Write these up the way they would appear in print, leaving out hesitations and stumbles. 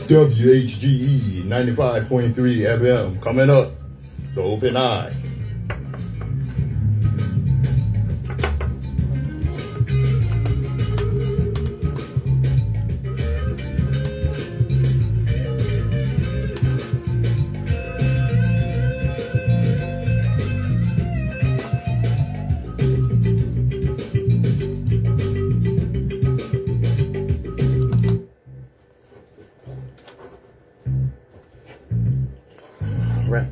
WHGE 95.3 FM coming up, the Open Eye. Right.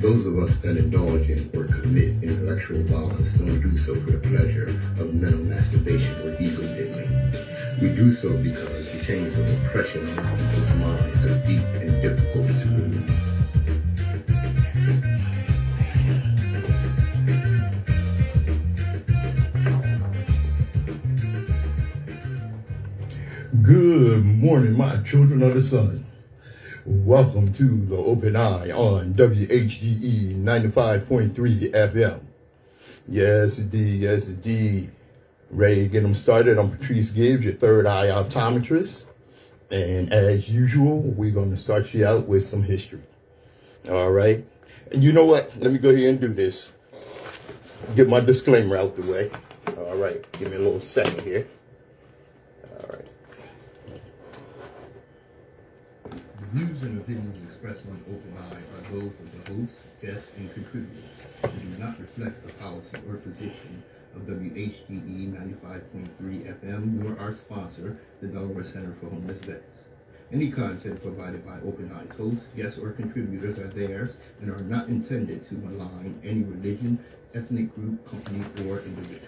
Those of us that indulge in or commit intellectual violence don't do so for the pleasure of mental masturbation or ego diddling. We do so because the chains of oppression on people's minds are deep and difficult to remove. Good morning, my children of the sun. Welcome to the Open Eye on WHGE 95.3 FM. Yes, indeed. Yes, indeed. Ready to get them started. I'm Patrice Gibbs, your third eye optometrist. And as usual, we're going to start you out with some history. All right. And you know what? Let me go ahead and do this. Get my disclaimer out the way. All right. Give me a little second here. All right. The views and opinions expressed on Open Eye are those of the hosts, guests, and contributors and do not reflect the policy or position of WHGE 95.3 FM nor our sponsor, the Delaware Center for Homeless Vets. Any content provided by Open Eye's hosts, guests, or contributors are theirs and are not intended to malign any religion, ethnic group, company, or individual.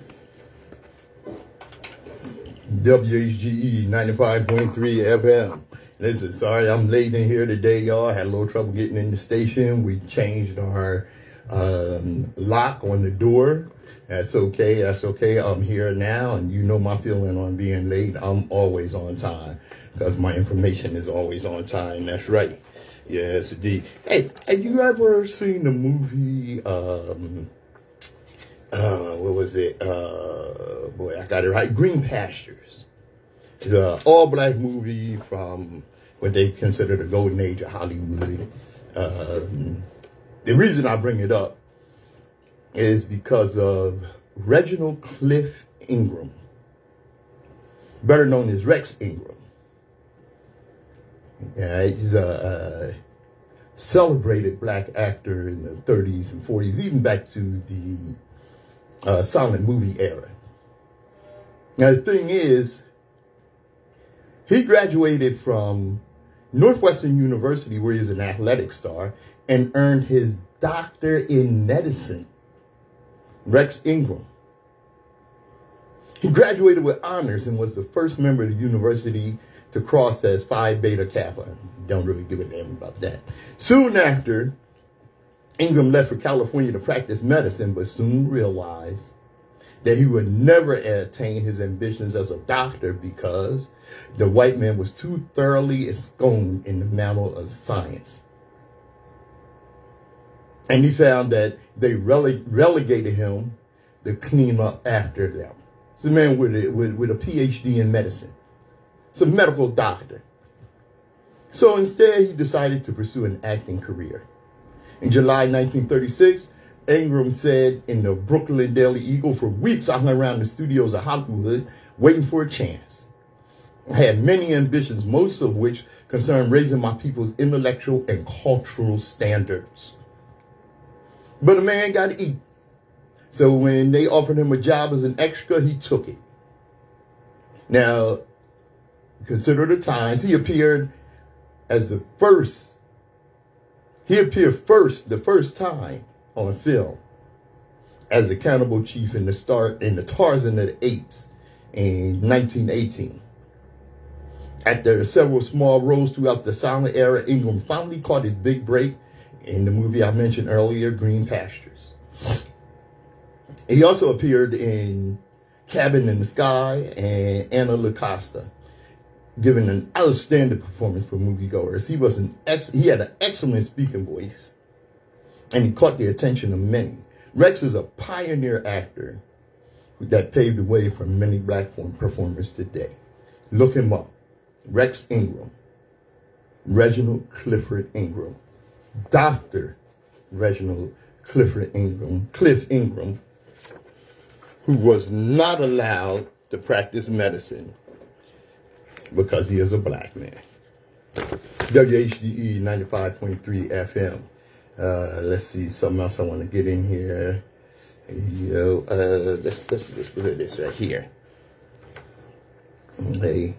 WHGE 95.3 FM. Listen, sorry I'm late in here today, y'all. Had a little trouble getting in the station. We changed our lock on the door. That's okay. That's okay. I'm here now, and you know my feeling on being late. I'm always on time because my information is always on time. That's right. Yes, indeed. Hey, have you ever seen the movie, what was it? Boy, I got it right. Green Pastures. It's an all-black movie from what they consider the golden age of Hollywood. The reason I bring it up is because of Reginald Cliff Ingram, better known as Rex Ingram. He's a celebrated black actor in the 30s and 40s, even back to the silent movie era. Now, the thing is, he graduated from Northwestern University, where he was an athletic star, and earned his doctor in medicine. Rex Ingram. He graduated with honors and was the first member of the university to cross as Phi Beta Kappa. Don't really give a damn about that. Soon after, Ingram left for California to practice medicine, but soon realized that he would never attain his ambitions as a doctor because the white man was too thoroughly ensconced in the mantle of science. And he found that they relegated him to clean up after them. It's a man with a PhD in medicine. It's a medical doctor. So instead, he decided to pursue an acting career. In July 1936, Ingram said in the Brooklyn Daily Eagle, "For weeks I hung around the studios of Hollywood waiting for a chance. I had many ambitions, most of which concerned raising my people's intellectual and cultural standards. But a man got to eat. So when they offered him a job as an extra, he took it." Now, consider the times. He appeared the first time on film as the cannibal chief in the Tarzan of the Apes in 1918. After several small roles throughout the silent era, Ingram finally caught his big break in the movie I mentioned earlier, Green Pastures. He also appeared in Cabin in the Sky and Anna LaCosta, giving an outstanding performance for moviegoers. He had an excellent speaking voice, and he caught the attention of many. Rex is a pioneer actor that paved the way for many black performers today. Look him up. Rex Ingram. Reginald Clifford Ingram. Dr. Reginald Clifford Ingram. Cliff Ingram, who was not allowed to practice medicine because he is a black man. WHGE 95.3 FM. Let's see, something else I want to get in here. Let's look at this right here. Okay.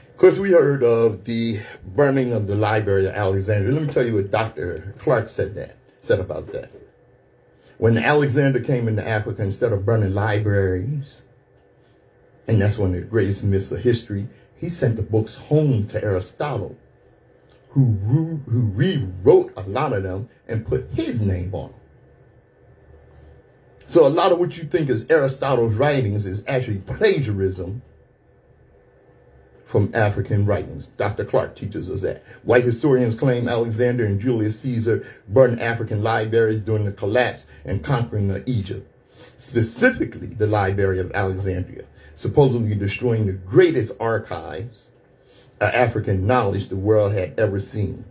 Of course, we heard of the burning of the Library of Alexandria. Let me tell you what Dr. Clark said about that. When Alexander came into Africa, instead of burning libraries, and that's one of the greatest myths of history, he sent the books home to Aristotle, who rewrote a lot of them and put his name on them. So a lot of what you think is Aristotle's writings is actually plagiarism from African writings. Dr. Clark teaches us that. White historians claim Alexander and Julius Caesar burned African libraries during the collapse and conquering of Egypt, specifically the Library of Alexandria, supposedly destroying the greatest archives of African knowledge the world had ever seen.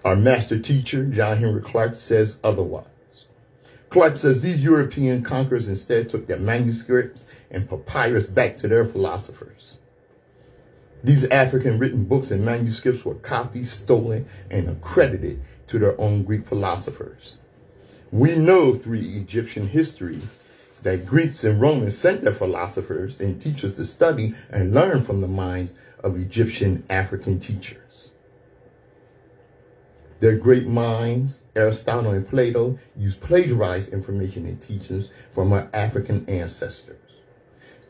Our master teacher, John Henry Clark, says otherwise. Clark says these European conquerors instead took their manuscripts and papyrus back to their philosophers. These African written books and manuscripts were copied, stolen, and accredited to their own Greek philosophers. We know through Egyptian history that Greeks and Romans sent their philosophers and teachers to study and learn from the minds of Egyptian African teachers. Their great minds, Aristotle and Plato, used plagiarized information and teachings from our African ancestors.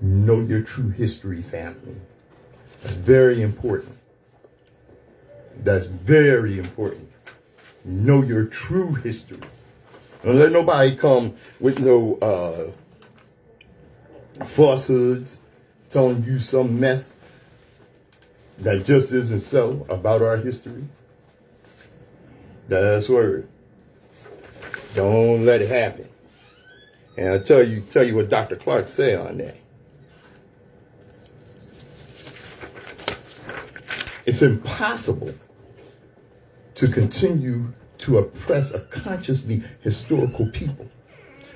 Know your true history, family. That's very important. That's very important. Know your true history. Don't let nobody come with no falsehoods, telling you some mess that just isn't so about our history. That's word. Don't let it happen. And I'll tell you what Dr. Clark said on that. It's impossible to continue to oppress a consciously historical people.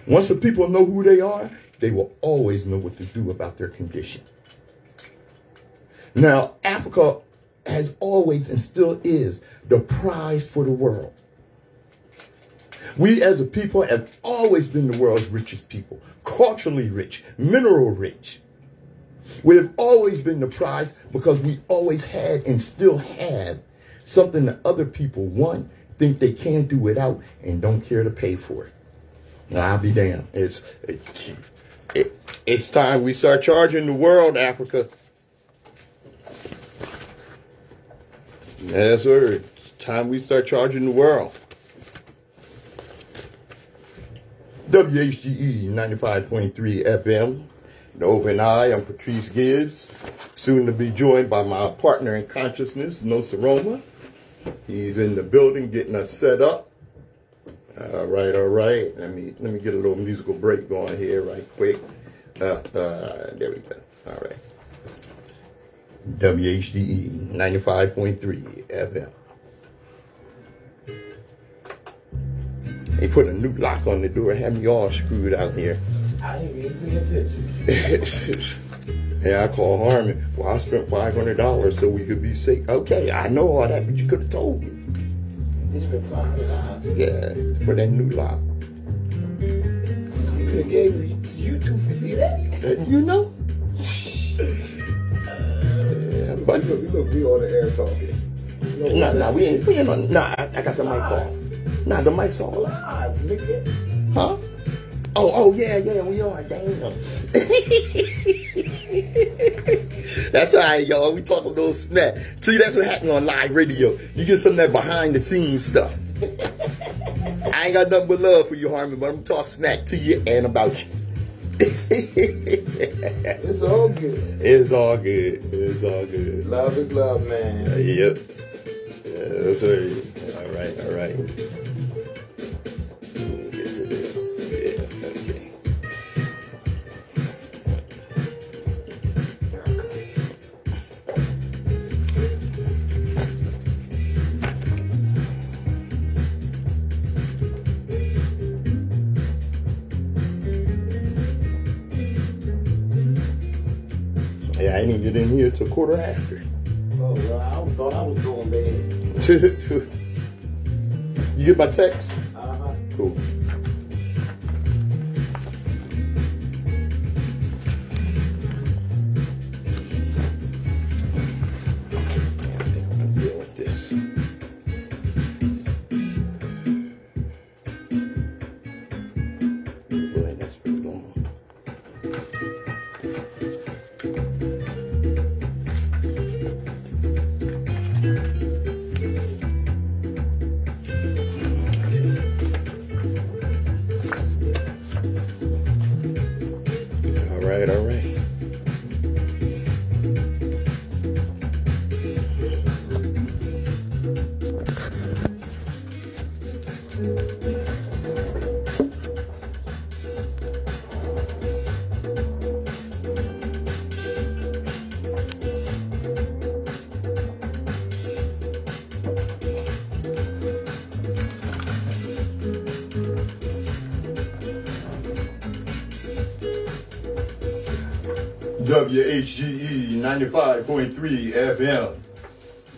Once the people know who they are, they will always know what to do about their condition. Now, Africa has always and still is the prize for the world. We as a people have always been the world's richest people, culturally rich, mineral rich. We have always been the prize because we always had and still have something that other people want, think they can't do without, and don't care to pay for it. Now, I'll be damned. It's time we start charging the world, Africa. Yes, sir. It's time we start charging the world. WHGE 95.3 FM. The Open Eye. I'm Patrice Gibbs. Soon to be joined by my partner in consciousness, Nsoromma. He's in the building getting us set up. All right. Let me get a little musical break going here right quick. There we go. All right. WHGE 95.3 FM. They put a new lock on the door, had me all screwed out here. I ain't even paying attention. Yeah, I called Harmon. Well, I spent $500 so we could be safe. Okay, I know all that, but you could have told me. You spent $500? Yeah, for that new lock. You could have gave you $250 that. You know? Yeah, but we gonna be on the air talking. No, we ain't on. Nah, I got the mic off. Nah, the mic's off. Live, nigga. Huh? Oh, yeah, we are. Damn. That's all right, y'all. We talk a little smack. See, that's what happened on live radio. You get some of that behind the scenes stuff. I ain't got nothing but love for you, Harmon, but I'm gonna talk smack to you and about you. It's all good. It's all good. It's all good. Love is love, man. Yep. Yeah, that's right. All right, all right. Let me get to this. Yeah, okay. Yeah, I didn't get in here till 1:15. Oh, well, I thought I was doing bad. You get my text? Uh-huh. Cool. I think I'm gonna deal with this. Boy, that's pretty long. All right, all right. WHGE 95.3 FM.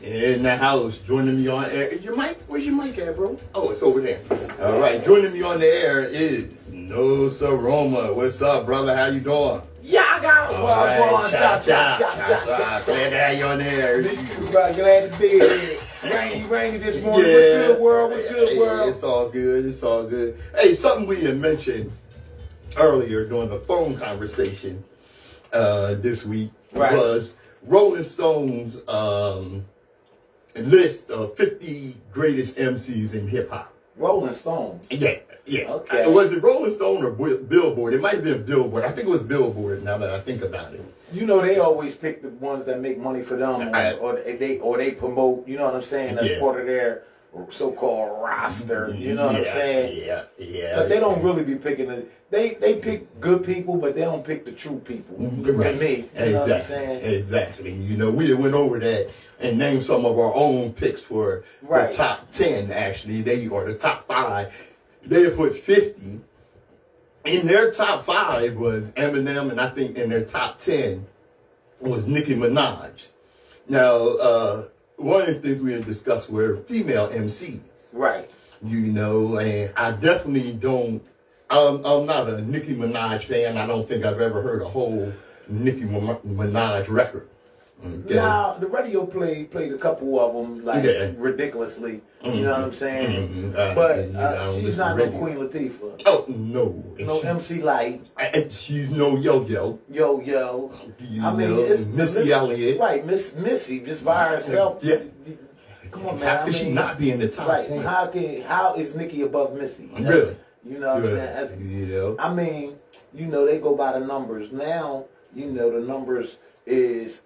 In the house, joining me on air. Your mic? Where's your mic at, bro? Oh, it's over there. All right, joining me on the air is Nsoromma. What's up, brother? How you doing? Yaga! All right, chop. Glad to have you on the air. Me too, bro. Glad to be here. Rainy this morning. What's good, world? What's good, world? It's all good. It's all good. Hey, something we had mentioned earlier during the phone conversation this week was Rolling Stone's list of 50 greatest MCs in hip hop. Rolling Stone. Yeah. Okay. Was it Rolling Stone or Billboard? It might have been Billboard. I think it was Billboard. Now that I think about it. You know they always pick the ones that make money for them, or they promote. You know what I'm saying? That's part of their so-called roster. You know what I'm saying? Yeah. But they don't really be picking it. They pick good people, but they don't pick the true people. Right. To me, you know what I'm saying? Exactly. You know, we went over that and named some of our own picks for the top 10. Actually, or the top 5. They put 50. In their top 5 was Eminem, and I think in their top 10 was Nicki Minaj. Now, one of the things we had discussed were female MCs. Right. You know, and I definitely don't. I'm not a Nicki Minaj fan. I don't think I've ever heard a whole Nicki Minaj record. Okay. Now, the radio played a couple of them, like, ridiculously. You know what I'm saying? But she's not no Queen Latifah. Oh, no. No MC Light. She's no Yo-Yo. Yo-Yo. I mean, it's Missy Elliott. Right, Missy, just by herself. Yeah. Come on, man. How could she not be in the top 10? How is Nicki above Missy? Really? You know what I'm saying? You know. I mean, you know, they go by the numbers. Now, you know, the numbers is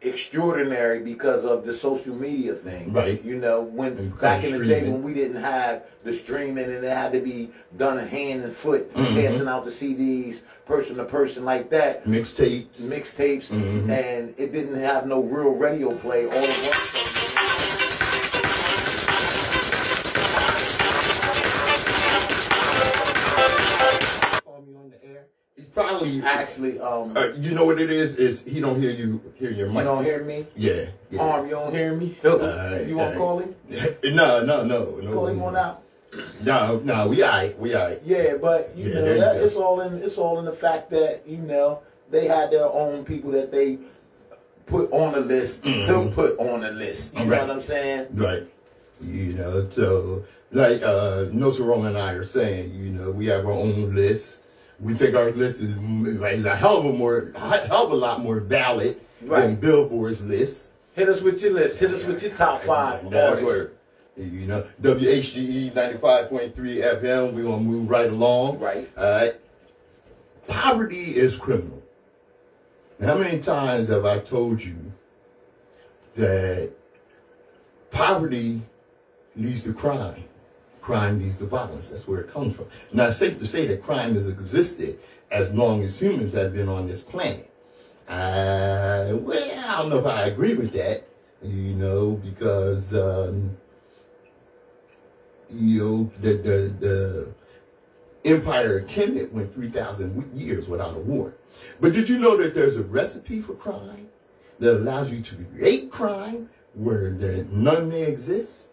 extraordinary because of the social media thing. Right. You know, when back in the day when we didn't have the streaming and it had to be done hand and foot, passing out the CDs person to person like that. Mixtapes. And it didn't have no real radio play all at once. Probably actually, you know what it is he don't hear your mic. You don't hear me? Yeah. Arm, you don't hear me? You want to call him? No. Call him on out. No, we alright. Yeah, but you know that it's all in the fact that, you know, they had their own people that they put on the list to put on the list. You know what I'm saying? Right. You know, so like Nsoromma and I are saying, you know, we have our own list. We think our list is a hell of a lot more valid and Billboard's list. Hit us with your list. Hit us with your top 5 That's artists. where, you know, WHGE 95.3 FM. We're going to move right along. Right. All right. Poverty is criminal. How many times have I told you that poverty leads to crime? Crime leads to violence. That's where it comes from. Now, it's safe to say that crime has existed as long as humans have been on this planet. Well, I don't know if I agree with that, you know, because, you know, the Empire of Kemet went 3,000 years without a war. But did you know that there's a recipe for crime that allows you to create crime where none may exist?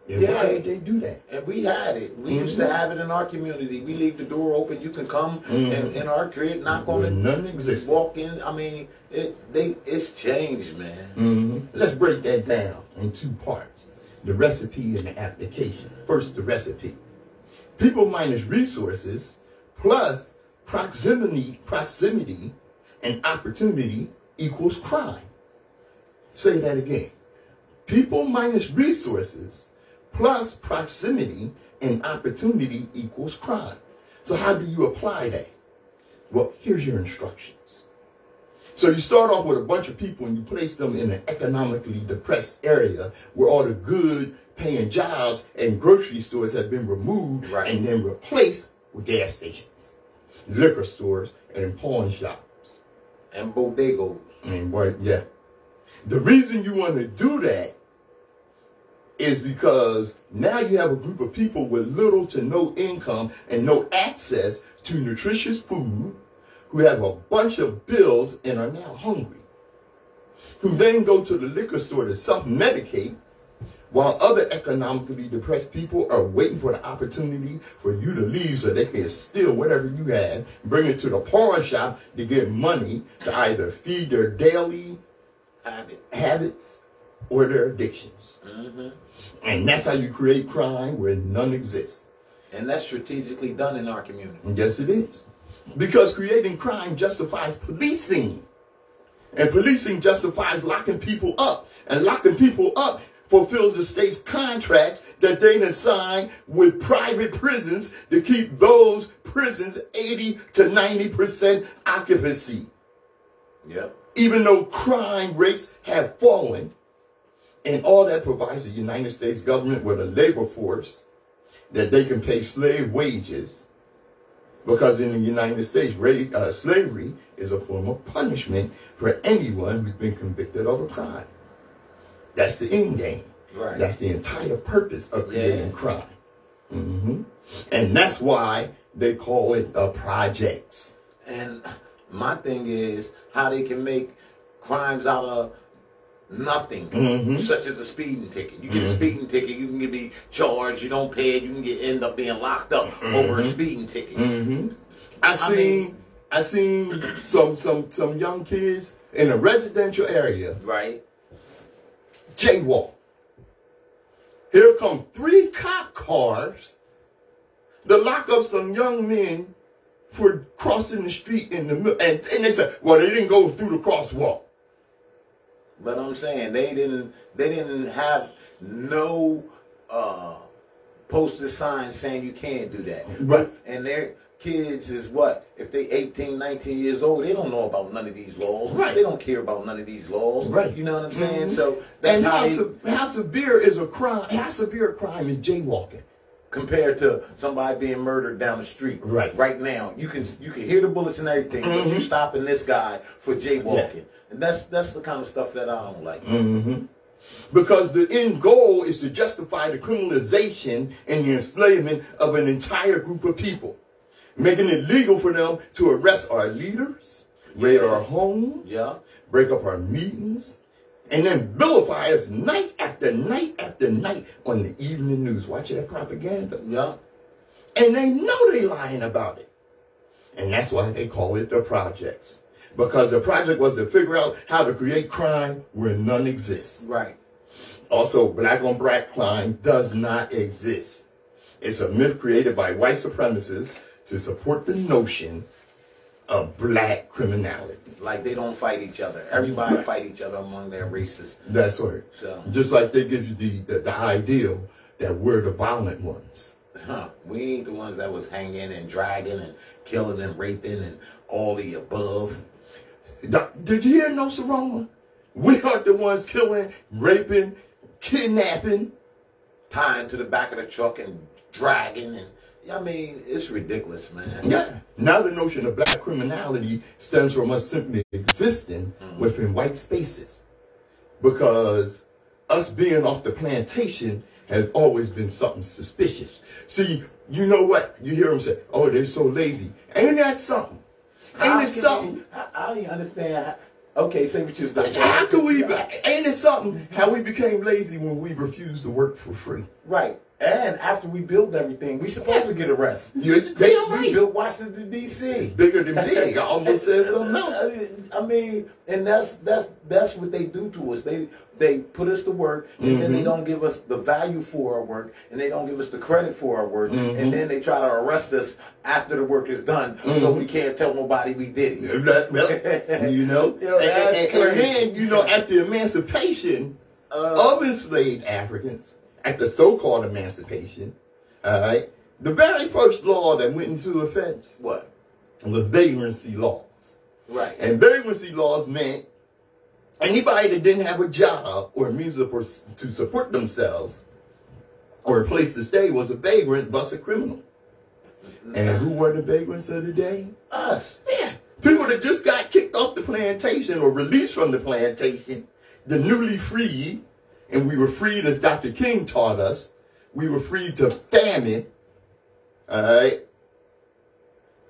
And why did they do that? And we had it. We used to have it in our community. We leave the door open. You can come and in our crib, knock on it. None exists. Walk in. I mean, it's changed, man. Let's break that down in 2 parts. The recipe and the application. First, the recipe. People minus resources plus proximity and opportunity equals crime. Say that again. People minus resources plus proximity and opportunity equals crime. So how do you apply that? Well, here's your instructions. So you start off with a bunch of people and you place them in an economically depressed area where all the good paying jobs and grocery stores have been removed and then replaced with gas stations, liquor stores, and pawn shops. And bodegas. And yeah. The reason you want to do that is because now you have a group of people with little to no income and no access to nutritious food, who have a bunch of bills and are now hungry, who then go to the liquor store to self-medicate, while other economically depressed people are waiting for the opportunity for you to leave so they can steal whatever you have, bring it to the pawn shop to get money to either feed their daily habits or their addictions. And that's how you create crime where none exists. And that's strategically done in our community. Yes, it is. Because creating crime justifies policing. And policing justifies locking people up. And locking people up fulfills the state's contracts that they assign with private prisons to keep those prisons 80 to 90% occupancy. Yep. Even though crime rates have fallen, and all that provides the United States government with a labor force that they can pay slave wages, because in the United States, slavery is a form of punishment for anyone who's been convicted of a crime. That's the end game. Right. That's the entire purpose of creating crime. And that's why they call it the projects. And my thing is how they can make crimes out of nothing, such as a speeding ticket. You get a speeding ticket, you can be charged, you don't pay it, you can end up being locked up over a speeding ticket. I seen some young kids in a residential area, jaywalk. Here come 3 cop cars to lock up some young men for crossing the street in the middle, and they said, well, they didn't go through the crosswalk. But I'm saying they didn't have no posted signs saying you can't do that. Right. And their kids is what? If they 18, 19 years old, they don't know about none of these laws. Right. They don't care about none of these laws. Right. You know what I'm saying? So that's how severe is a crime? How severe a crime is jaywalking? Compared to somebody being murdered down the street right now. You can hear the bullets and everything, but you stopping this guy for jaywalking. Yeah. And that's the kind of stuff that I don't like. Because the end goal is to justify the criminalization and the enslavement of an entire group of people, making it legal for them to arrest our leaders, raid our homes, break up our meetings, and then vilify us night after night after night on the evening news. Watch that propaganda. And they know they lying about it. And that's why they call it the projects. Because the project was to figure out how to create crime where none exists. Right. Also, black on black crime does not exist. It's a myth created by white supremacists to support the notion of black criminality. Like they don't fight each other. Everybody fight each other among their races. That's right. So just like they give you the ideal that we're the violent ones. We ain't the ones that was hanging and dragging and killing and raping and all the above. Did you hear Nsoromma? We are the ones killing, raping, kidnapping, tying to the back of the truck and dragging, and I mean, it's ridiculous, man. Yeah. Now the notion of black criminality stems from us simply existing within white spaces, because us being off the plantation has always been something suspicious. See, you know what? You hear them say, "Oh, they're so lazy." Ain't that something? Ain't it something? I don't understand. Okay, say what you was How can we? Ain't it something how we became lazy when we refused to work for free? Right. And after we built everything, we supposed to get a rest. You're damn right. We built Washington D.C. Bigger than big. I almost said something else. I mean, and that's what they do to us. They put us to work, and then they don't give us the value for our work, and they don't give us the credit for our work, and then they try to arrest us after the work is done, so we can't tell nobody we did it. You know, and then, you know, at the emancipation of enslaved Africans, at the so-called emancipation, all right, the very first law that went into effect what was vagrancy laws. Right. And vagrancy laws meant anybody that didn't have a job or a means to support themselves or a place to stay was a vagrant, thus a criminal. And who were the vagrants of the day? Us. Yeah. People that just got kicked off the plantation or released from the plantation, the newly freed, and we were freed, as Dr. King taught us, we were freed to famine, all right?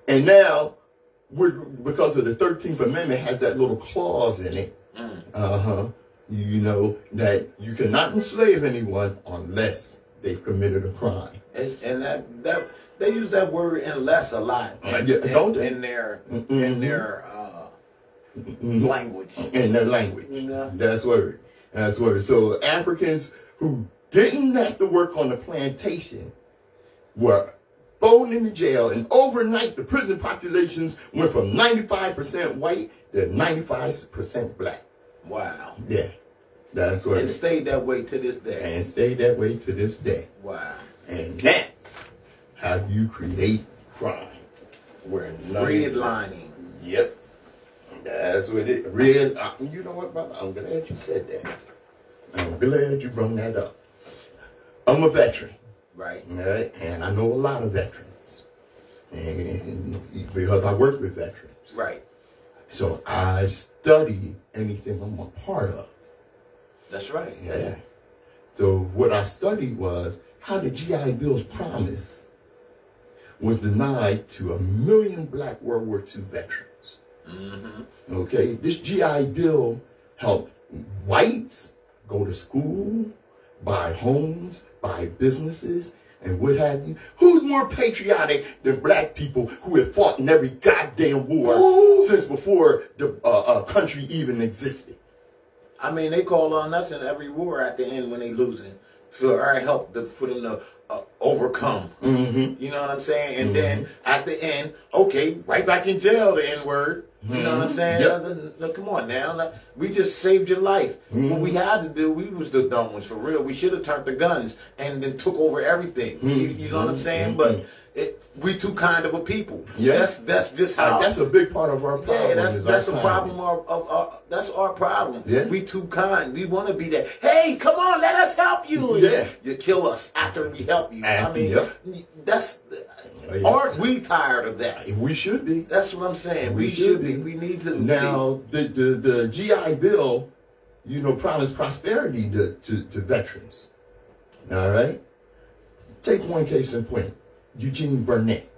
And now, because of the 13th Amendment has that little clause in it, you know, that you cannot enslave anyone unless they've committed a crime. And that they use that word "unless" a lot. Don't they? In their language. In their language. You know? That's word. That's word. So Africans who didn't have to work on the plantation were thrown into jail, and overnight the prison populations went from 95% white to 95% black. Wow. Yeah. That's what. And stayed that way to this day. And stayed that way to this day. Wow. And that's how you create crime. Where redlining. Yep. That's what it is. You know what, brother? I'm glad you said that. I'm glad you brought that up. I'm a veteran. Right. All right. And I know a lot of veterans. And because I work with veterans. Right. So I study anything I'm a part of. That's right. Yeah. So what I studied was how the GI Bill's promise was denied to 1 million black World War II veterans. Okay, this GI Bill helped whites go to school, buy homes, buy businesses, and what have you. Who's more patriotic than black people who have fought in every goddamn war since before the country even existed? I mean, they call on us in every war at the end when they losing for our help for them to overcome. You know what I'm saying? And then at the end, okay, right back in jail, the N-word. You know what I'm saying? Yep. Come on now. We just saved your life. What we had to do, we was the dumb ones for real. We should have turned the guns and then took over everything. You know what I'm saying? But we too kind of a people. Yeah. That's just how. That's a big part of our problem. Yeah, that's a problem. That's our problem. Yeah. We too kind. We want to be that. Hey, come on, let us help you. Yeah. You kill us after we help you. I mean, that's. Aren't we tired of that? We should be. That's what I'm saying. We should be. We need to. Now, the GI Bill, you know, promised prosperity to veterans. All right? Take one case in point. Eugene Burnett.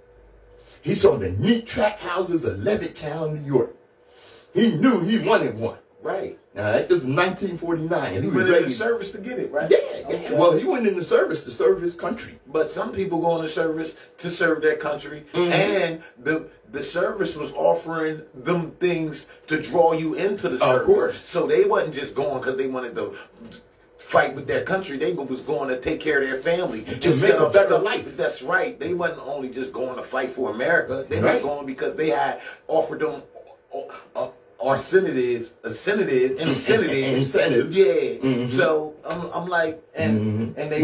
He saw the neat track houses of Levittown, New York. He knew he wanted one. Right. All right? This is 1949. And he went into service to get it, right? Yeah. Okay. Well, he went into service to serve his country. But some people go into service to serve their country, and the service was offering them things to draw you into the service. Of course. So they wasn't just going because they wanted to fight with their country. They was going to take care of their family to make a better life. That's right. They wasn't only just going to fight for America. They right. were going because they had offered them incentives. Yeah. So I'm like, and they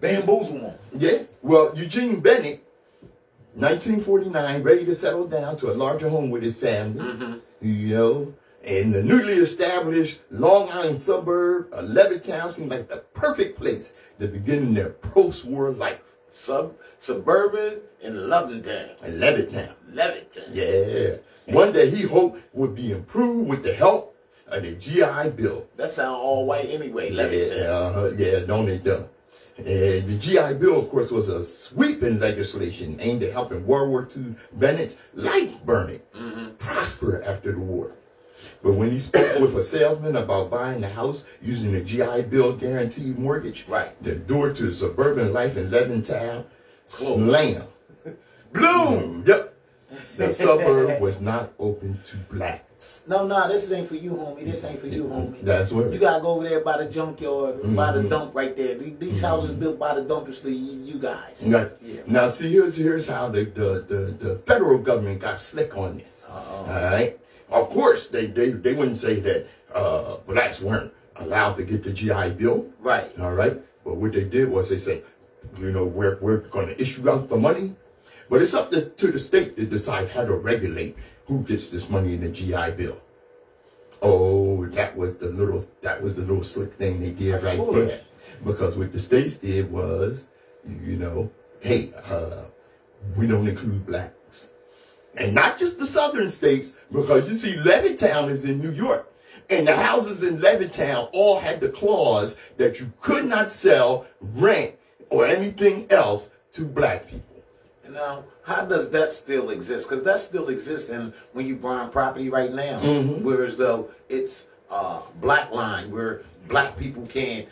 bamboozle them. Yeah. Well, Eugene Bennett, 1949, ready to settle down to a larger home with his family, you know, and the newly established Long Island suburb of Levittown seemed like the perfect place to begin their post-war life. Suburban in Levittown. Levittown. Yeah. One that he hoped would be improved with the help of the GI Bill. That sound all white anyway, Levittown. Yeah, don't it though? And the GI Bill, of course, was a sweeping legislation aimed at helping World War II Bennett's life-burning prosper after the war. But when he spoke with a salesman about buying a house using the GI Bill guaranteed mortgage, the door to the suburban life in Levittown slammed. Bloom! Yep. The suburb was not open to blacks. No, this ain't for you, homie. This ain't for you, homie. That's what. You gotta go over there by the junkyard, by the dump right there. These houses built by the dump is for you guys. Right. Yeah. Now, see, here's how the federal government got slick on this. All right. Of course, they wouldn't say that blacks weren't allowed to get the GI Bill. Right. All right. But what they did was they said, you know, we're going to issue out the money. But it's up to the state to decide how to regulate who gets this money in the GI Bill. Oh, that was the little slick thing they did right there. Because what the states did was, you know, hey, we don't include blacks. And not just the southern states, because you see, Levittown is in New York. And the houses in Levittown all had the clause that you could not sell, rent, or anything else to black people. Now, how does that still exist? Because that still exists when you buy property right now. Whereas though it's black line, where black people can't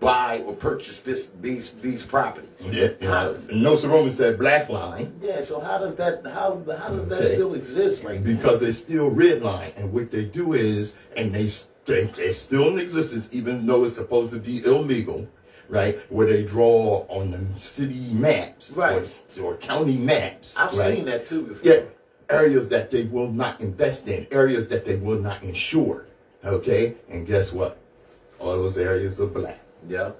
buy or purchase these properties. Yeah, Nsoromma said black line. Yeah, so how does that still exist right now? Because it's still red line, and what they do is, and they're still in existence, even though it's supposed to be illegal. Right, where they draw on the city maps, or county maps. I've seen that too before. Yeah, areas that they will not invest in, areas that they will not insure. Okay, and guess what? All those areas are black. Yeah,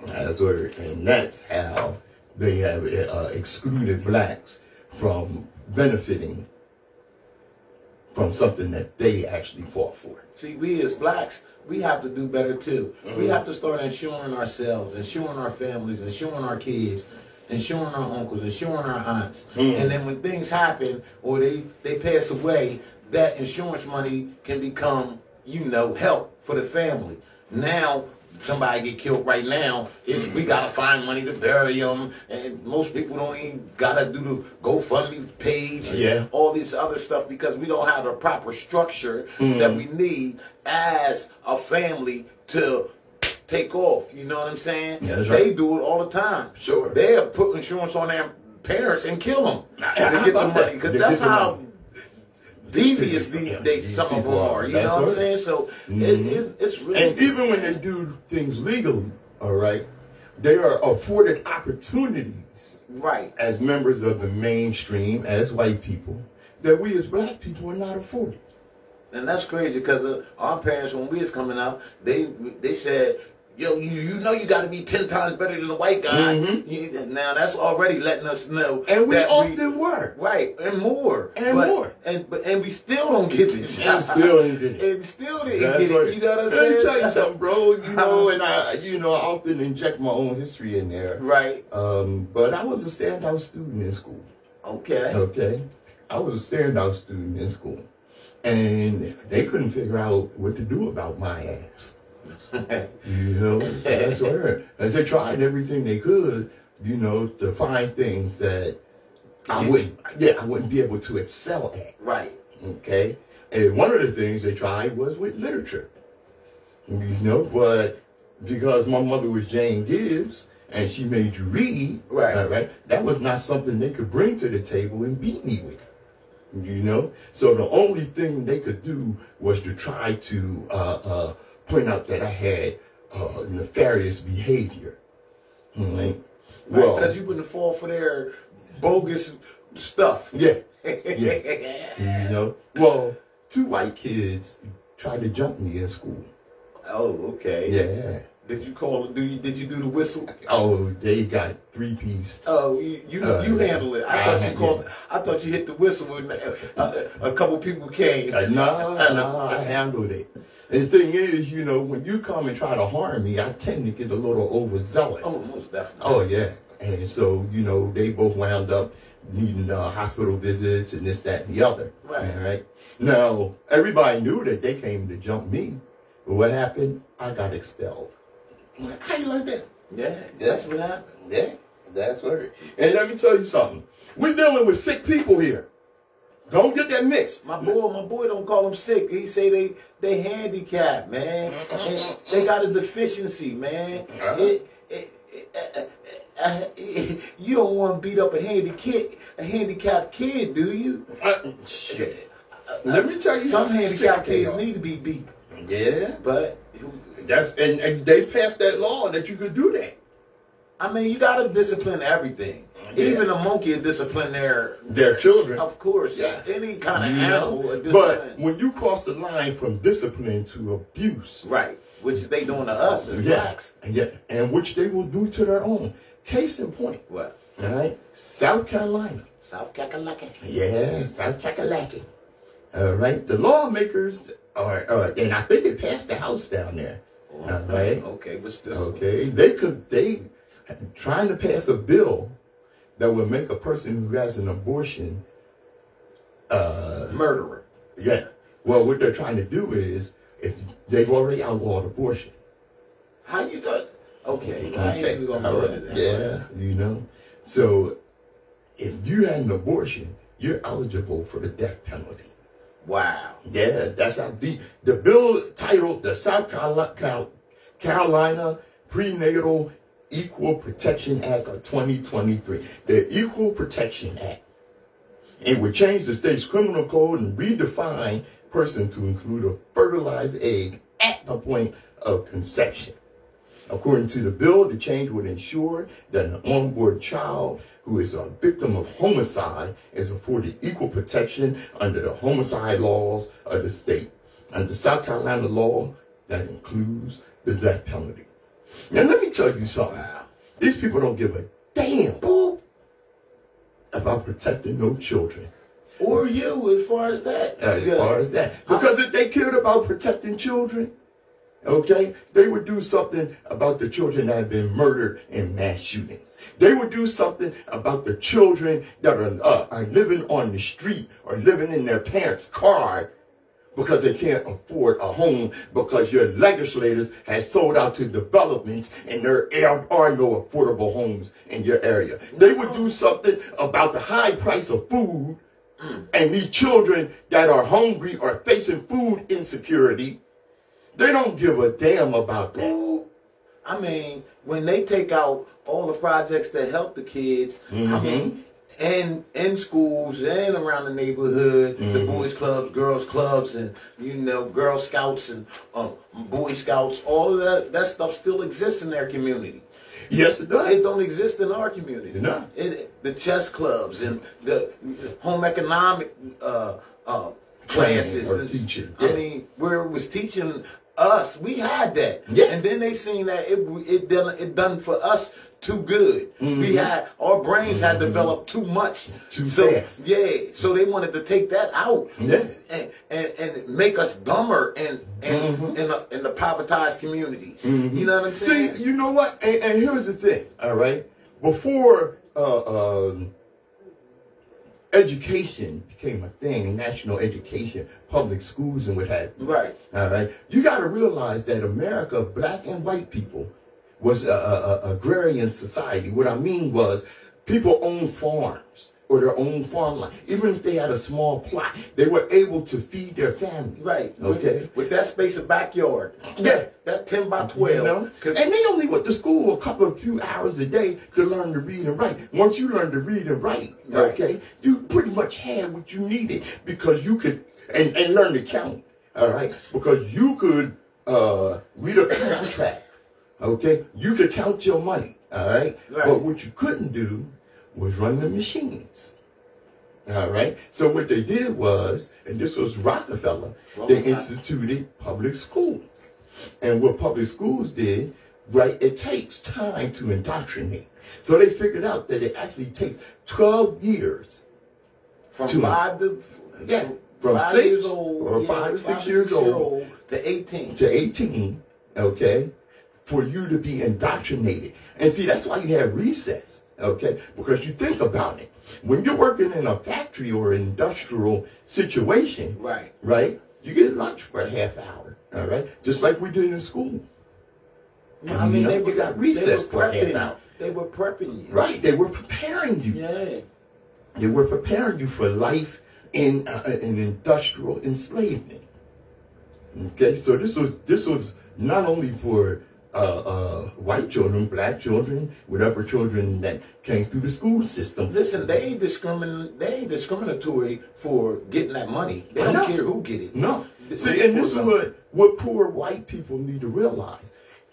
that's how they have excluded blacks from benefiting from something that they actually fought for. See, we as blacks, we have to do better too. We have to start insuring ourselves, insuring our families, insuring our kids, insuring our uncles, insuring our aunts. And then when things happen or they pass away, that insurance money can become, you know, help for the family. Now, somebody get killed right now, we gotta find money to bury them, and most people don't even gotta do the GoFundMe page and all this other stuff because we don't have the proper structure that we need as a family to take off. You know what I'm saying? Yeah, that's they right. do it all the time. Sure. They'll put insurance on their parents and kill them to get the money, because that's how devious some of them are. You know what I'm saying? So it's really. And even when they do things legally, all right, they are afforded opportunities, right, as members of the mainstream, as white people, that we as black people are not afforded. And that's crazy because our parents, when we was coming out, they said, yo, you know you got to be 10 times better than the white guy. Now that's already letting us know. And we often were. Right, and more. And more. And we still don't get this. And still didn't get it. And still didn't get it. You know what I'm saying? Let me tell you something, bro. You know, and I often inject my own history in there. Right. But I was a standout student in school. Okay. Okay. I was a standout student in school. And they couldn't figure out what to do about my ass. You know, that's right. As they tried everything they could, you know, to find things that I wouldn't be able to excel at. Right. Okay. And one of the things they tried was with literature. You know, but because my mother was Jane Gibbs and she made you read, right, that was not something they could bring to the table and beat me with. You know? So the only thing they could do was to try to point out that I had nefarious behavior. Right? Well, because you wouldn't fall for their bogus stuff. Yeah. Yeah. You know? Well, 2 white kids tried to jump me in school. Oh, okay. Yeah. Did you call? Did you do the whistle? Oh, they got 3-pieced. Oh, you handled it. I thought you called. I thought you hit the whistle when a couple people came. No, I handled it. And the thing is, you know, when you come and try to harm me, I tend to get a little overzealous. Oh, most definitely. Oh, yeah. And so, you know, they both wound up needing hospital visits and this, that, and the other. Right. All right. Now, everybody knew that they came to jump me. But what happened? I got expelled. How you like that? Yeah, that's what happened. Yeah, that's what. And let me tell you something. We're dealing with sick people here. Don't get that mixed. My boy don't call them sick. He say they handicapped, man. And they got a deficiency, man. You don't want to beat up a handicapped kid, do you? Shit. Let me tell you, some handicapped kids need to be beat. Yeah, but that's and they passed that law that you could do that. I mean, you gotta discipline everything. Yeah. Even a monkey will discipline their children. Of course, yeah. Any kind of animal. But when you cross the line from discipline to abuse, right, which they doing to us as blacks, and which they will do to their own. Case in point. What? All right, South Carolina. South Kakalaki. Yeah, South Kakalaki. All right, the lawmakers are, and I think it passed the House down there. All right. Okay, what's this? Okay, they trying to pass a bill that would make a person who has an abortion murderer. Yeah. Well, what they're trying to do is, if they've already outlawed abortion. How you thought? Okay. I ain't even gonna go into that. Yeah. You know. So, if you had an abortion, you're eligible for the death penalty. Wow. Yeah, that's how deep. The bill titled the South Carolina Prenatal Equal Protection Act of 2023. The Equal Protection Act. It would change the state's criminal code and redefine person to include a fertilized egg at the point of conception. According to the bill, the change would ensure that an unborn child who is a victim of homicide is afforded equal protection under the homicide laws of the state. Under South Carolina law, that includes the death penalty. Now, let me tell you something. Wow. These people don't give a damn about protecting no children. Or you, as far as that. As far as that. Because if they cared about protecting children, okay, they would do something about the children that have been murdered in mass shootings. They would do something about the children that are living on the street or living in their parents' car because they can't afford a home because your legislators have sold out to developments and there are no affordable homes in your area. They would do something about the high price of food and these children that are hungry or facing food insecurity. They don't give a damn about that. I mean, when they take out all the projects that help the kids, I mean, and in schools and around the neighborhood, the boys clubs, girls clubs, and, you know, Girl Scouts and Boy Scouts, all of that stuff still exists in their community. Yes, it does. It don't exist in our community. No. The chess clubs and the home economic classes and teaching. I mean, where it was teaching us, we had that. Yeah. And then they seen that it done for us too good. We had our brains had developed too much. Too fast. Yeah. So they wanted to take that out and make us dumber in the privatized communities. You know what I'm saying? See, you know what? And here's the thing, all right? Before education became a thing, national education, public schools and what have you. Right. All right. You got to realize that America, black and white people, was a agrarian society. What I mean was people owned farms or their own farmland. Even if they had a small plot, they were able to feed their family. Right. Okay. With that space of backyard. Yeah. That 10 by 12. You know? And they only went to school a few hours a day to learn to read and write. Once you learn to read and write, okay, you pretty much had what you needed because you could, and learn to count, all right? Because you could read a contract Okay, you could count your money, all right? But what you couldn't do was run the machines. All right. So what they did was, and this was Rockefeller, they instituted public schools. And what public schools did, right, it takes time to indoctrinate. So they figured out that it actually takes 12 years. From 5 to... Yeah. From 5 years old, or 5 or 6 years old to 18. To 18, okay, for you to be indoctrinated. And see, that's why you have recess, okay, because you think about it. When you're working in a factory or industrial situation, right, you get lunch for a half hour, all right, just like we did in school. And, I mean, we got recess for a half hour. They were prepping you. Right, they were preparing you. Yeah. They were preparing you for life in industrial enslavement. Okay, so this was not only for white children, black children, whatever children that came through the school system. Listen, they ain't discriminatory for getting that money. They don't care who get it. No. See, and this is what poor white people need to realize.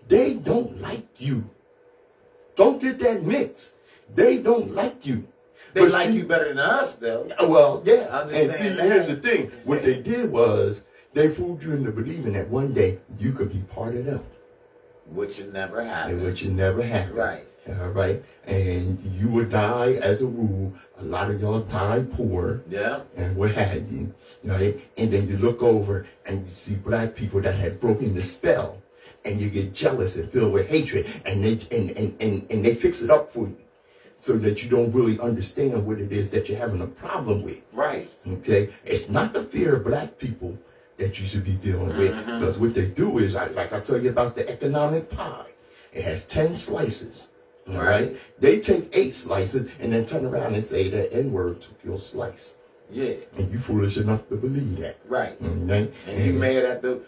They don't like you. Don't get that mixed. They don't like you. They like you better than us, though. Well, yeah. And see, here's the thing. What they did was they fooled you into believing that one day you could be part of them. Which it never happened. Which it never happened. Right. All right. And you would die, as a rule. A lot of y'all died poor. Yeah. And what have you. Right? And then you look over and you see black people that had broken the spell. And you get jealous and filled with hatred. And they fix it up for you. So that you don't really understand what it is that you're having a problem with. Right. Okay? It's not the fear of black people that you should be dealing with. Because what they do is, like I tell you about the economic pie, it has 10 slices. All right? They take 8 slices and then turn around and say that N-word took your slice. Yeah. And you foolish enough to believe that. Right. Okay? And you mad at the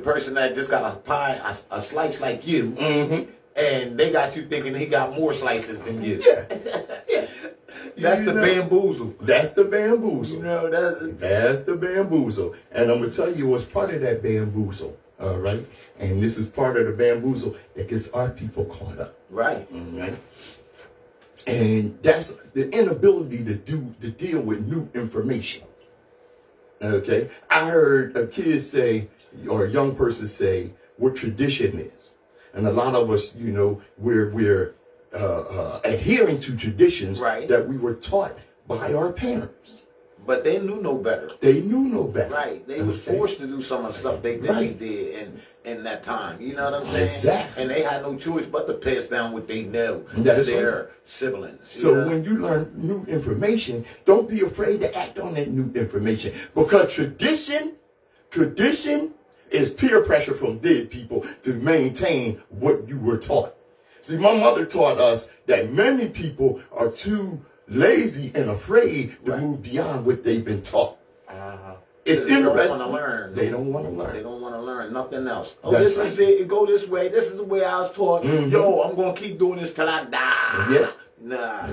person that just got a pie, a slice like you. And they got you thinking he got more slices than you. Yeah. That's the bamboozle. That's the bamboozle. You know, that's the bamboozle. And I'm going to tell you what's part of that bamboozle. All right? And this is part of the bamboozle that gets our people caught up. Right. Right? And that's the inability to deal with new information. Okay? I heard a kid say, or a young person say, what tradition is. And a lot of us, you know, we're adhering to traditions that we were taught by our parents. But they knew no better. They knew no better. Right. They was forced to do some of the stuff they did in that time. You know what I'm saying? Exactly. And they had no choice but to pass down what they know to their siblings. So when you learn new information, don't be afraid to act on that new information. Because tradition is peer pressure from dead people to maintain what you were taught. See, my mother taught us that many people are too lazy and afraid to move beyond what they've been taught. It's interesting. They don't want to learn. They don't want to learn. They don't want to learn nothing else. Oh, this is it. It go this way. This is the way I was taught. Yo, I'm going to keep doing this till I die. Yeah. Nah.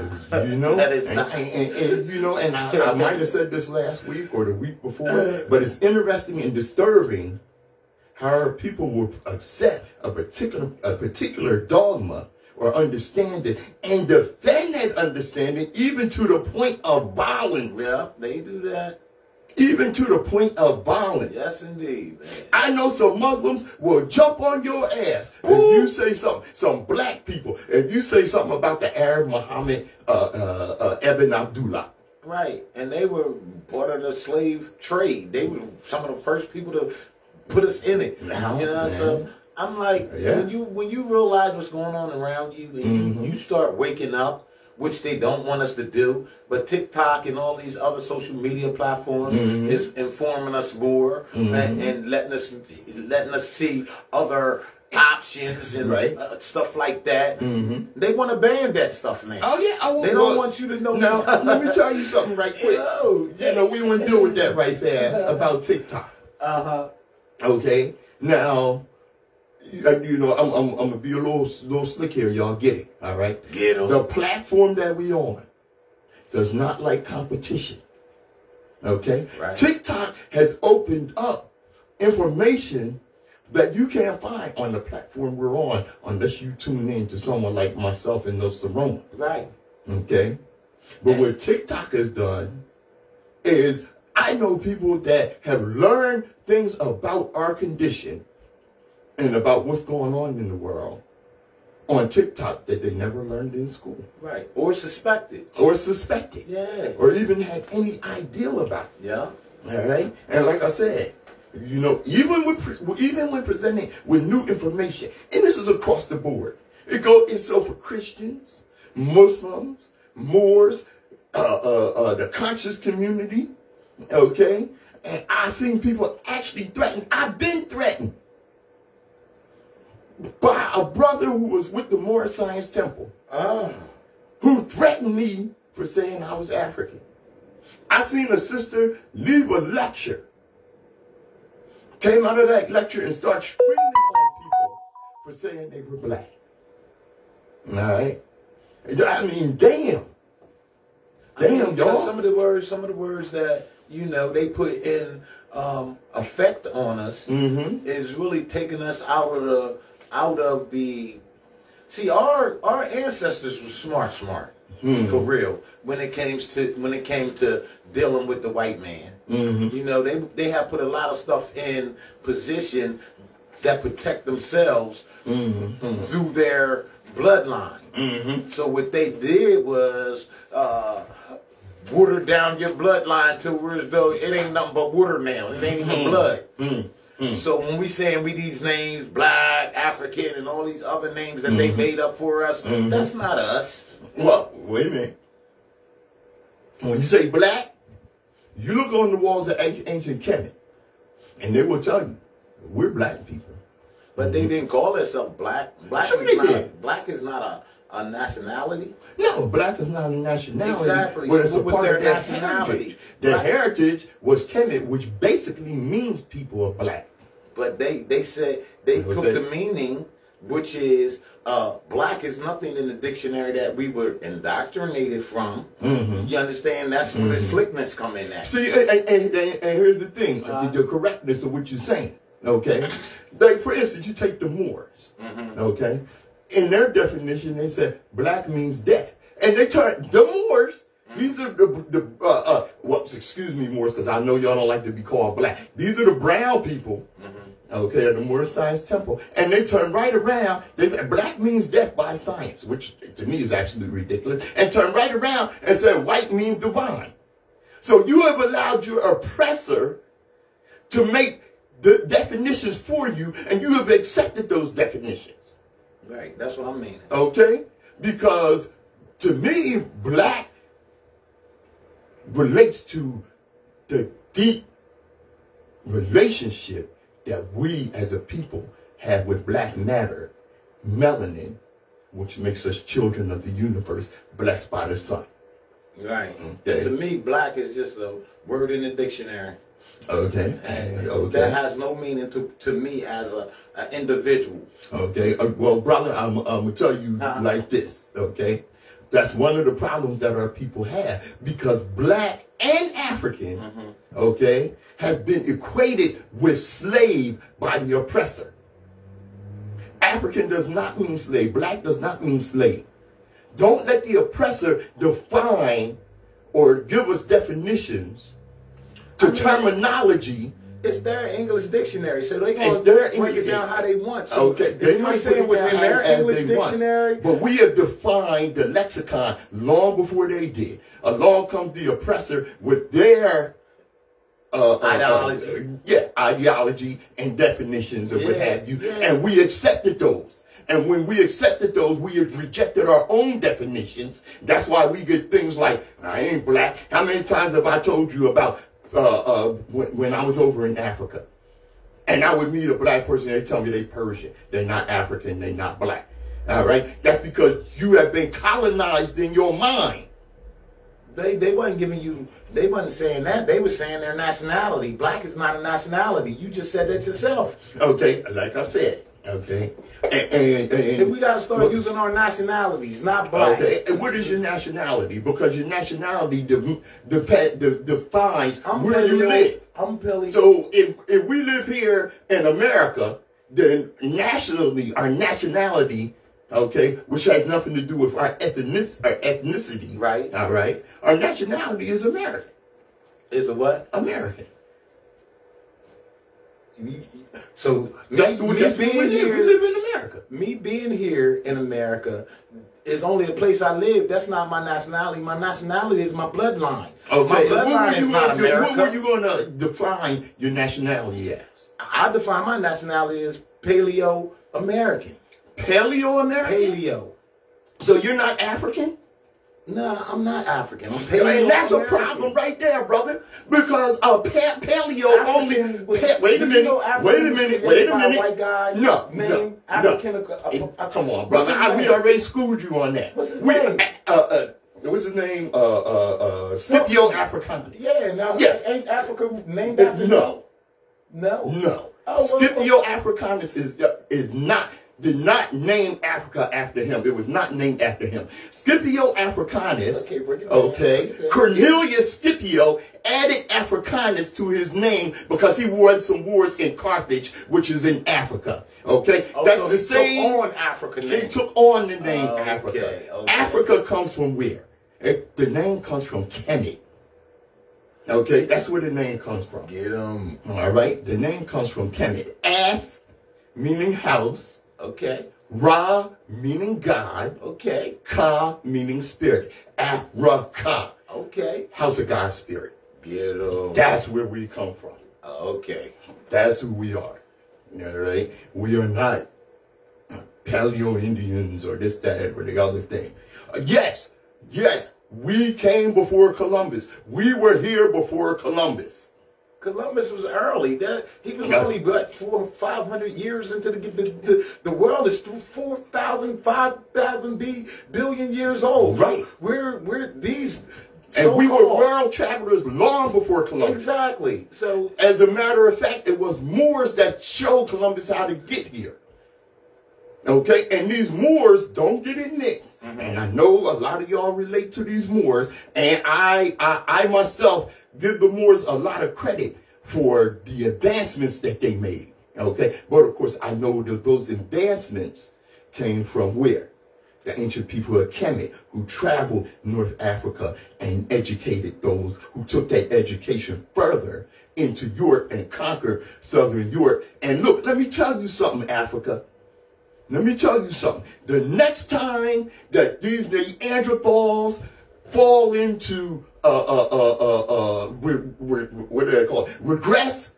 You know, that is not. And you know, and I might have said this last week or the week before, but it's interesting and disturbing how people will accept a particular dogma or understanding and defend that understanding even to the point of violence. Yeah, they do that. Even to the point of violence. Yes, indeed, man. I know some Muslims will jump on your ass if you say something. Some black people, if you say something about the Arab Muhammad Ibn Abdullah. Right, and they were part of the slave trade. They were some of the first people to put us in it. Now, you know, so I'm like, when you realize what's going on around you, and you start waking up, which they don't want us to do, but TikTok and all these other social media platforms is informing us more and letting us see other options and stuff like that. They want to ban that stuff now. Oh yeah, they don't want you to know. Now let me tell you something right quick. You know, we want to deal with that right fast about TikTok. Okay, now, you know, I'm gonna be a little slick here, y'all. Get it? All right. Get them. The platform that we on does not like competition. Okay. Right. TikTok has opened up information that you can't find on the platform we're on unless you tune in to someone like myself and Nsoromma. Right. Okay? But what TikTok has done is I know people that have learned things about our condition and about what's going on in the world on TikTok that they never learned in school. Right. Or suspected. Or suspected. Yeah. Or even had any idea about it. Yeah. All right? And like I said, you know, even when presenting with new information, and this is across the board, it's so for Christians, Muslims, Moors, the conscious community, okay? And I've seen people actually threatened. I've been threatened by a brother who was with the Moor Science Temple, who threatened me for saying I was African. I seen a sister leave a lecture, came out of that lecture and started screaming on people for saying they were black. All right? I mean, damn. Damn, y'all. Some of the words that, you know, they put in effect on us is really taking us out of the see, our ancestors were smart for real when it came to dealing with the white man. You know, they have put a lot of stuff in position that protect themselves through their bloodline. So what they did was water down your bloodline to where as though it ain't nothing but water now. It ain't even blood. So when we saying these names, black, African, and all these other names that they made up for us, that's not us. Well, wait a minute. When you say black, you look on the walls of ancient Kemet, and they will tell you, we're black people. But they didn't call themselves black. Black is not a nationality. No, black is not a nationality. Exactly. But it's so a what part was of their their nationality? heritage. Their heritage was Kemet, which basically means people are black. But they said they took the meaning, which is black is nothing in the dictionary that we were indoctrinated from. You understand? That's where the slickness come in at. See, and here's the thing, the correctness of what you're saying. Okay, like for instance, you take the Moors. Okay, in their definition, they said black means death, and they turned the Moors. These are well, excuse me, Moors, because I know y'all don't like to be called black. These are the brown people. Okay, at the Moor Science Temple, and they turn right around. They say black means death by science, which to me is absolutely ridiculous, and turn right around and say white means divine. So you have allowed your oppressor to make the definitions for you, and you have accepted those definitions. Right, that's what I mean. Okay, because to me, black relates to the deep relationship that we as a people have with black matter, melanin, which makes us children of the universe, blessed by the sun. Right. Okay. To me, black is just a word in the dictionary. Okay. That has no meaning to me as an individual. Okay. Well, brother, I'm going to tell you like this, okay? That's one of the problems that our people have, because black and African, okay, has been equated with slave by the oppressor. African does not mean slave. Black does not mean slave. Don't let the oppressor define or give us definitions to terminology. It's their English dictionary, so they going to break it down how they want. So okay, if you're saying what's in their English dictionary. But we have defined the lexicon long before they did. Along comes the oppressor with their ideology. Ideology and definitions and what have you. And we accepted those. And when we accepted those, we have rejected our own definitions. That's why we get things like, I ain't black. How many times have I told you about when I was over in Africa, and I would meet a black person, they tell me they Persian, they're not African, they're not black. All right, that's because you have been colonized in your mind. They wasn't giving you. They wasn't saying that. They were saying their nationality. Black is not a nationality. You just said that yourself. Okay, like I said. Okay, and we got to start using our nationalities, not black. Okay, and what is your nationality? Because your nationality defines where you live. I'm Billy. So if we live here in America, then nationally, our nationality, okay, which has nothing to do with our ethnicity. Right. All right. Our nationality is American. Is a what? American. So that's what we live in America. Me being here in America is only a place I live. That's not my nationality. My nationality is my bloodline. Okay. My bloodline is not America. What were you going to define your nationality as? I define my nationality as Paleo-American. Paleo-American? Paleo. So you're not African? No, I'm not African. I'm Paleo-American. And that's a problem right there, brother. Because paleo African, only... Wait a minute. White guy named African. Come on, brother. We already schooled you on that. What's his name? What's his name? Scipio Africanus. Yeah, now ain't Africa named after No. No. Oh, Scipio Africanus did not name Africa after him. It was not named after him. Scipio Africanus, okay, Cornelius Scipio added Africanus to his name because he won some wars in Carthage, which is in Africa. Okay, that's so the same. Took on Africa. He took on the name Africa. Okay. Africa comes from where? The name comes from Kemet. Okay, that's where the name comes from. Get him. All right, the name comes from Kemet. Af, meaning house. Okay. Ra, meaning God. Okay. Ka, meaning spirit. Africa. Okay. House of God, spirit. Get him. That's where we come from. Okay. That's who we are. All right? We are not Paleo Indians or this, that, or the other thing. Yes. We came before Columbus. We were here before Columbus. Columbus was early. He was only about 400 or 500 years into the world is 4,000, 5,000 billion years old. Right. We're these. And we were world travelers long before Columbus. Exactly. So, as a matter of fact, it was Moors that showed Columbus how to get here. Okay, and these Moors, don't get it mixed. And I know a lot of y'all relate to these Moors, and I myself give the Moors a lot of credit for the advancements that they made. Okay, but of course I know that those advancements came from where? The ancient people of Kemet, who traveled North Africa and educated those who took that education further into Europe and conquered Southern Europe. And look, let me tell you something, Africa. Let me tell you something. The next time that these Neanderthals fall into what do they call it? Regress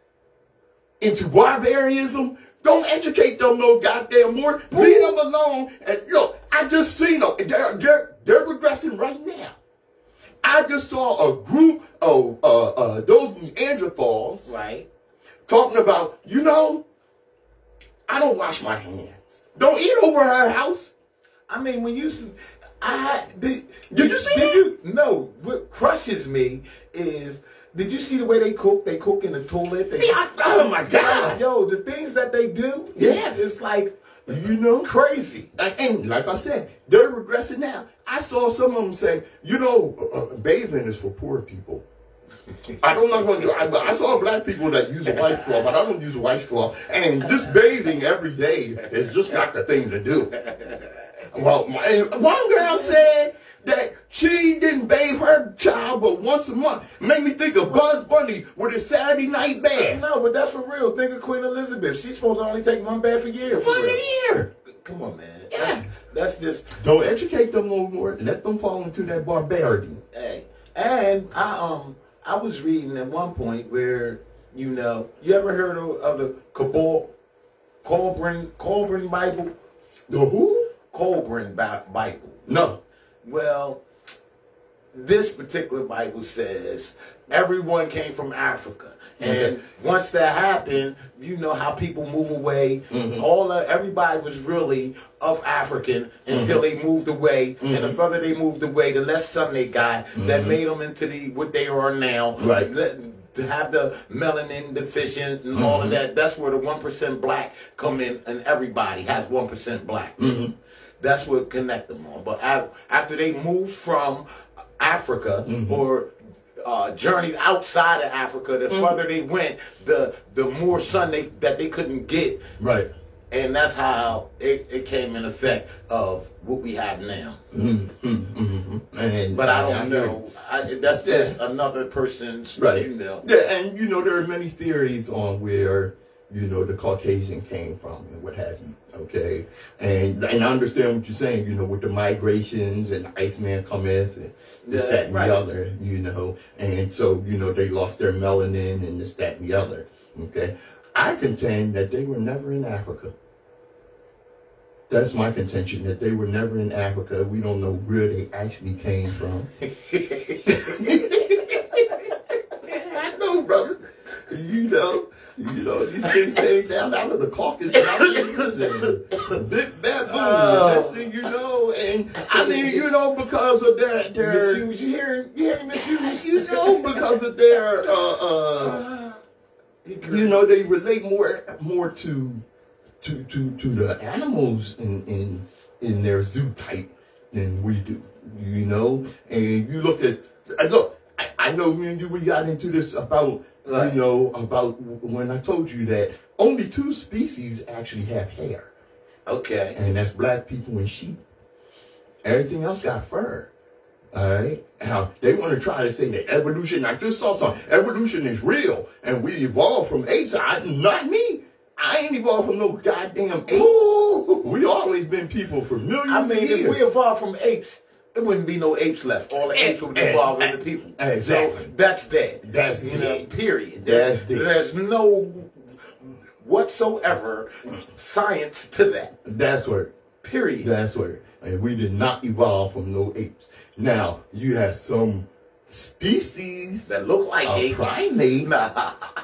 into barbarism, don't educate them no goddamn more. Leave them alone. And look, I just seen them. They're regressing right now. I just saw a group of those Neanderthals talking about, I don't wash my hands. Don't eat over her house. I mean, when you did you see that? No. What crushes me is, did you see the way they cook? They cook in the toilet. Oh my God! Yo, the things that they do, it's like crazy. And like I said, they're regressing now. I saw some of them say, bathing is for poor people. I don't know. I saw black people that use a washcloth, but I don't use a washcloth. And this bathing every day is just not the thing to do. Well, one girl said that she didn't bathe her child but once a month. Made me think of Bugs Bunny with his Saturday night bath. No, but that's for real. Think of Queen Elizabeth. She's supposed to only take one bath a year. One a year. Come on, man. Yeah. That's just... Don't educate them no more. Let them fall into that barbarity. Hey. And I was reading at one point where, you ever heard of the Colburn Bible? The who? Colburn Bible. No. Well, this particular Bible says everyone came from Africa. And once that happened, you know how people move away. Everybody was really of African until they moved away. And the further they moved away, the less sun they got. That made them into what they are now. Right. To have the melanin deficient and all of that. That's where the 1% black come in, and everybody has 1% black. That's what connect them on. But after they moved from Africa or journeyed outside of Africa, the further they went, the more sun that they couldn't get. Right. And that's how it came in effect of what we have now. But I don't know. That's just another person's, right. you know. Yeah, and you know, there are many theories on where, you know, the Caucasian came from and what have you. Okay, and I understand what you're saying. You know, with the migrations and the Iceman cometh and this, that, and the other. You know, and so you know they lost their melanin and this, that, and the other. Okay, I contend that they were never in Africa. That's my contention, that they were never in Africa. We don't know where they actually came from. I know, brother. You know, these things came down out of the Caucasus Mountains and big baboons. And next thing you know, and I mean, you know, because of their Miss you hearing Miss Hughes? You know, because of their you know, they relate more to the animals in their zoo type than we do, you know. And you look at I know me and you, we got into this about you know, about when I told you that only 2 species actually have hair. Okay. And that's black people and sheep. Everything else got fur. All right. Now they want to try to say that evolution. I just saw something. Evolution is real, and we evolved from apes. Not me. I ain't evolved from no goddamn ape. We always been people for millions of years. If we evolved from apes, it wouldn't be no apes left. All the apes would evolve into people. Exactly. So that's dead. That's dead. Period. That's dead. There's no whatsoever science to that. That's where. Period. That's where. And we did not evolve from no apes. Now you have some species that look like apes, primates,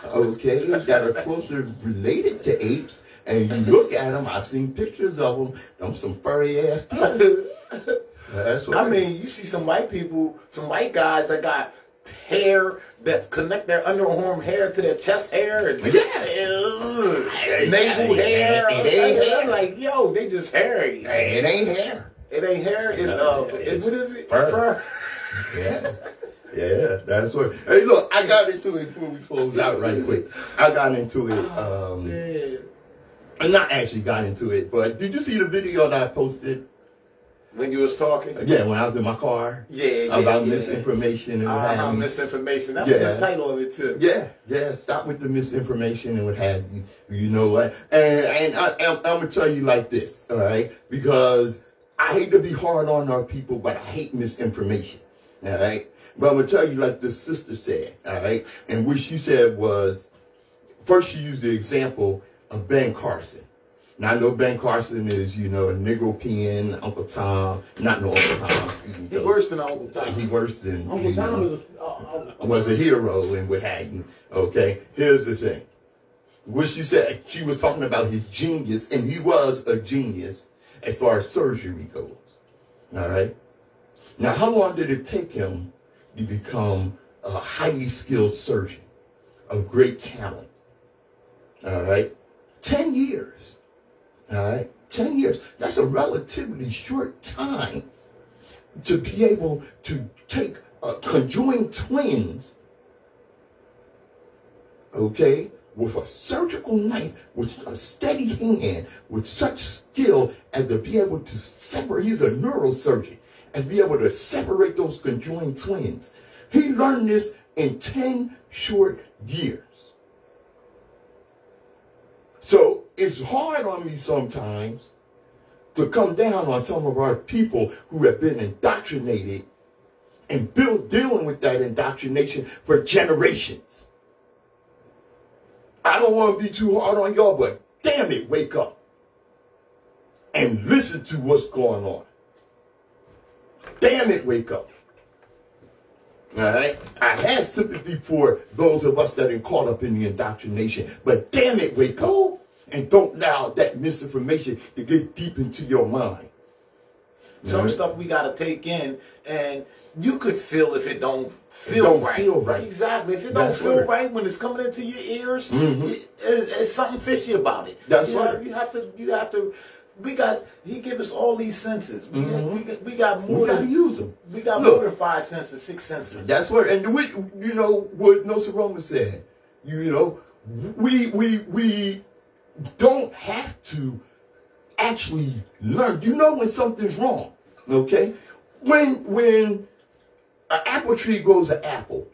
okay, that are closer related to apes, and you look at them. I've seen pictures of them. Some furry ass people. That's what I mean. You see some white people, some white guys that got hair that connect their underarm hair to their chest hair and navel hair. I'm like, yo, they just hairy. It ain't hair. It ain't hair. It's what is it? Fur. Yeah, that's what. Hey, look, I got into it before we close out right quick. I got into it. I not actually got into it, but did you see the video that I posted? When you was talking? Yeah, when I was in my car. About misinformation and what have you. Misinformation. That was the title of it too. Yeah. Stop with the misinformation and what have you. You know what? And I'm going to tell you like this, all right? Because I hate to be hard on our people, but I hate misinformation, all right? But I'm going to tell you like this sister said, all right? And what she said was, first she used the example of Ben Carson. Now, I know Ben Carson is, you know, a Negro peon, Uncle Tom. Not no Uncle Tom, excuse me. He worse than Uncle Tom. He worse than, Uncle Tom was a hero and what have you. Okay, here's the thing. What she said, she was talking about his genius, and he was a genius as far as surgery goes. All right? Now, how long did it take him to become a highly skilled surgeon of great talent? All right? 10 years. All right, 10 years. That's a relatively short time to be able to take conjoined twins, okay, with a surgical knife, with a steady hand, with such skill as to be able to separate. He's a neurosurgeon, as be able to separate those conjoined twins. He learned this in 10 short years. So it's hard on me sometimes to come down on some of our people who have been indoctrinated and dealing with that indoctrination for generations. I don't want to be too hard on y'all, but damn it, wake up and listen to what's going on. Damn it, wake up. All right? I have sympathy for those of us that are caught up in the indoctrination, but damn it, wake up. And don't allow that misinformation to get deep into your mind. Some stuff we got to take in, and you could feel if it don't feel right. Exactly. If it don't feel right when it's coming into your ears, it's something fishy about it. That's right. You have to. He give us all these senses. We got more. We got to use them. We got more than 5 senses, 6 senses. That's what. And you know what Nsoromma said. You know, we don't have to actually learn. You know when something's wrong, okay? When an apple tree grows an apple,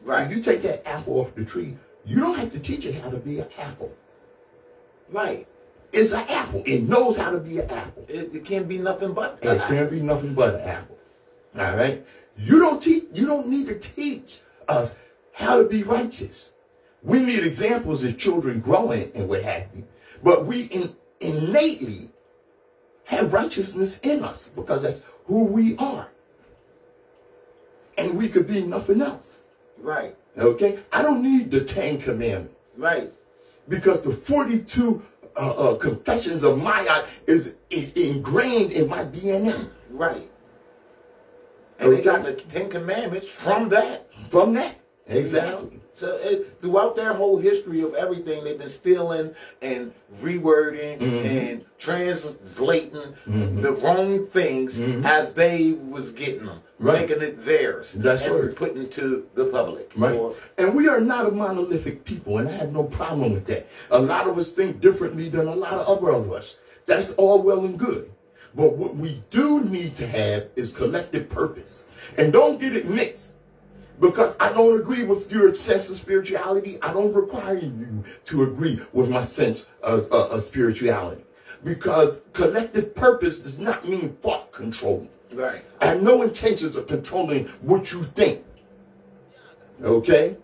right? When you take that apple off the tree, you don't have to teach it how to be an apple. Right. It's an apple. It knows how to be an apple. It can't be nothing but an apple. It can't be nothing but an apple. All right? You don't need to teach us how to be righteous. We need examples of children growing and what have you. But we innately have righteousness in us because that's who we are. And we could be nothing else. Right. Okay? I don't need the 10 Commandments. Right. Because the 42 confessions of Ma'at is ingrained in my DNA. Right. And they got the 10 Commandments from that. From that. Exactly. So throughout their whole history of everything, they've been stealing and rewording and translating the wrong things as they was getting them, making it theirs, and putting to the public. Right. And we are not a monolithic people, and I have no problem with that. A lot of us think differently than a lot of other of us. That's all well and good. But what we do need to have is collective purpose. And don't get it mixed. Because I don't agree with your sense of spirituality. I don't require you to agree with my sense of spirituality. Because collective purpose does not mean thought control. Right. I have no intentions of controlling what you think. Okay?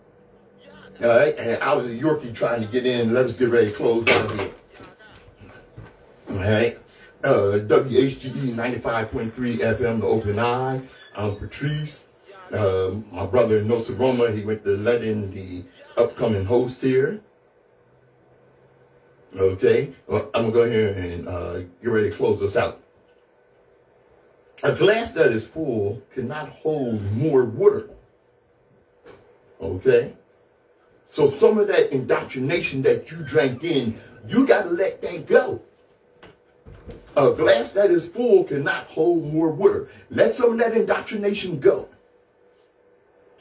All right? And I was a Yorkie trying to get in. Let us get ready to close out here. All right? WHGE 95.3 FM, The Open Eye. I'm Patrice. My brother Nsoromma, he went to let in the upcoming host here. Okay, well, I'm going to go ahead and get ready to close us out. A glass that is full cannot hold more water. Okay? So some of that indoctrination that you drank in, you got to let that go. A glass that is full cannot hold more water. Let some of that indoctrination go.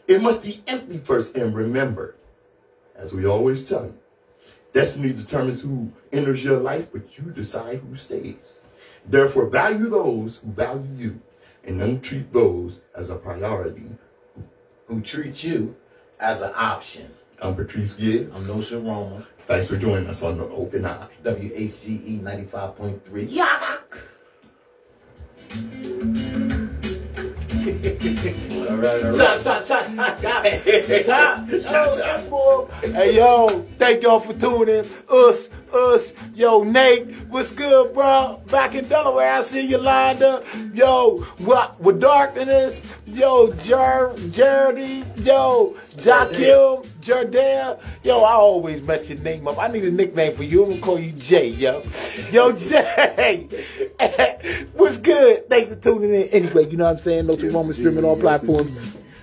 It must be empty first. And remember, as we always tell you, destiny determines who enters your life, but you decide who stays. Therefore, value those who value you, and don't treat those as a priority who treat you as an option. I'm Patrice Gibbs. I'm Nsoromma. Thanks for joining us on The Open Eye. WHGE 95.3. Yeah! All right. Hey, yo, thank y'all for tuning us. Yo, Nate, what's good, bro? Back in Delaware, I see you lined up. Yo, what with darkness? Yo, Jardy, yo, Jakim, Jardel. Yo, I always mess your name up. I need a nickname for you. I'm gonna call you Jay, yo. Yo, Jay. What's good? Thanks for tuning in. Anyway, you know what I'm saying? Nsoromma streaming on all platforms.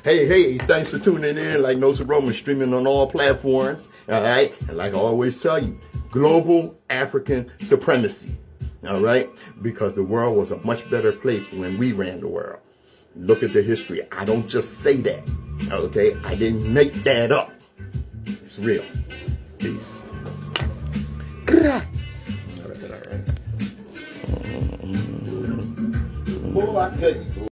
Hey, thanks for tuning in. Like Nsoromma streaming on all platforms. All right? And like I always tell you, global African supremacy. All right? Because the world was a much better place when we ran the world. Look at the history. I don't just say that. Okay? I didn't make that up. It's real. Peace. All right. Boy, I tell you.